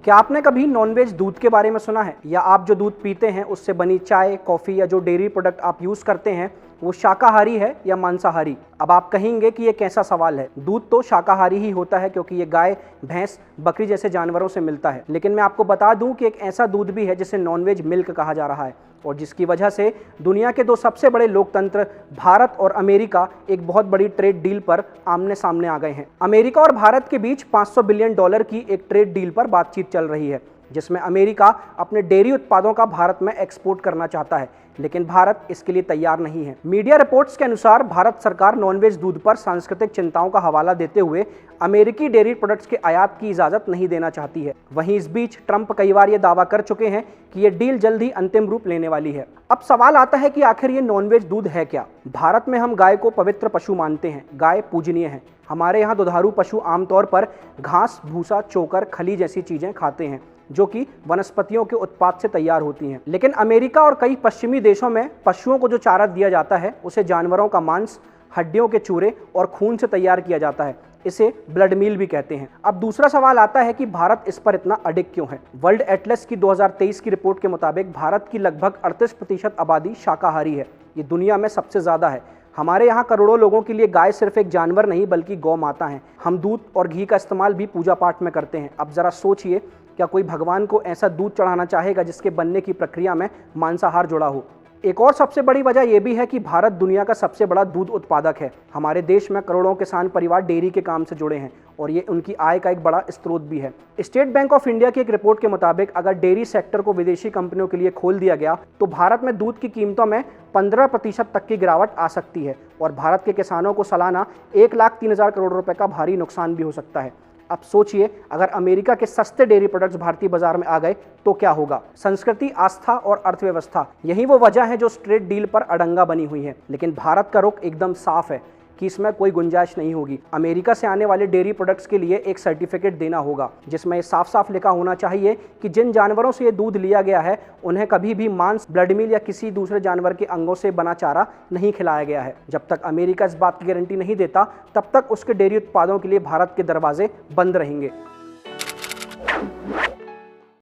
क्या आपने कभी नॉनवेज दूध के बारे में सुना है, या आप जो दूध पीते हैं उससे बनी चाय, कॉफ़ी या जो डेयरी प्रोडक्ट आप यूज़ करते हैं वो शाकाहारी है या मांसाहारी? अब आप कहेंगे कि ये कैसा सवाल है, दूध तो शाकाहारी ही होता है क्योंकि ये गाय, भैंस, बकरी जैसे जानवरों से मिलता है। लेकिन मैं आपको बता दूं कि एक ऐसा दूध भी है जिसे नॉनवेज मिल्क कहा जा रहा है, और जिसकी वजह से दुनिया के दो सबसे बड़े लोकतंत्र भारत और अमेरिका एक बहुत बड़ी ट्रेड डील पर आमने सामने आ गए हैं। अमेरिका और भारत के बीच $500 बिलियन की एक ट्रेड डील पर बातचीत चल रही है, जिसमें अमेरिका अपने डेयरी उत्पादों का भारत में एक्सपोर्ट करना चाहता है, लेकिन भारत इसके लिए तैयार नहीं है। मीडिया रिपोर्ट्स के अनुसार भारत सरकार नॉनवेज दूध पर सांस्कृतिक चिंताओं का हवाला देते हुए अमेरिकी डेयरी प्रोडक्ट्स के आयात की इजाजत नहीं देना चाहती है। वहीं इस बीच ट्रंप कई बार ये दावा कर चुके हैं कि ये डील जल्द ही अंतिम रूप लेने वाली है। अब सवाल आता है कि आखिर ये नॉनवेज दूध है क्या? भारत में हम गाय को पवित्र पशु मानते हैं, गाय पूजनीय है। हमारे यहाँ दुधारू पशु आमतौर पर घास, भूसा, चोकर, खली जैसी चीजें खाते हैं जो कि वनस्पतियों के उत्पाद से तैयार होती हैं। लेकिन अमेरिका और कई पश्चिमी देशों में पशुओं को जो चारा दिया जाता है उसे जानवरों का मांस, हड्डियों के चूरे और खून से तैयार किया जाता है। इसे ब्लड मील भी कहते हैं। अब दूसरा सवाल आता है कि भारत इस पर इतना अडिग क्यों है? वर्ल्ड एटलस की 2023 की रिपोर्ट के मुताबिक भारत की लगभग 38% आबादी शाकाहारी है। ये दुनिया में सबसे ज्यादा है। हमारे यहाँ करोड़ों लोगों के लिए गाय सिर्फ एक जानवर नहीं बल्कि गौ माता है। हम दूध और घी का इस्तेमाल भी पूजा पाठ में करते हैं। अब जरा सोचिए, क्या कोई भगवान को ऐसा दूध चढ़ाना चाहेगा जिसके बनने की प्रक्रिया में मांसाहार जुड़ा हो? एक और सबसे बड़ी वजह यह भी है कि भारत दुनिया का सबसे बड़ा दूध उत्पादक है। हमारे देश में करोड़ों किसान परिवार डेयरी के काम से जुड़े हैं और ये उनकी आय का एक बड़ा स्रोत भी है। स्टेट बैंक ऑफ इंडिया की एक रिपोर्ट के मुताबिक अगर डेयरी सेक्टर को विदेशी कंपनियों के लिए खोल दिया गया तो भारत में दूध की कीमतों में 15% तक की गिरावट आ सकती है और भारत के किसानों को सालाना 1,03,000 करोड़ रुपए का भारी नुकसान भी हो सकता है। अब सोचिए, अगर अमेरिका के सस्ते डेयरी प्रोडक्ट्स भारतीय बाजार में आ गए तो क्या होगा? संस्कृति, आस्था और अर्थव्यवस्था, यही वो वजह है जो इस ट्रेड डील पर अड़ंगा बनी हुई है। लेकिन भारत का रुख एकदम साफ है कि इसमें कोई गुंजाइश नहीं होगी। अमेरिका से आने वाले डेयरी प्रोडक्ट्स के लिए एक सर्टिफिकेट देना होगा जिसमें साफ साफ लिखा होना चाहिए कि जिन जानवरों से ये दूध लिया गया है उन्हें कभी भी मांस, ब्लड मील या किसी दूसरे जानवर के अंगों से बना चारा नहीं खिलाया गया है। जब तक अमेरिका इस बात की गारंटी नहीं देता तब तक उसके डेयरी उत्पादों के लिए भारत के दरवाजे बंद रहेंगे।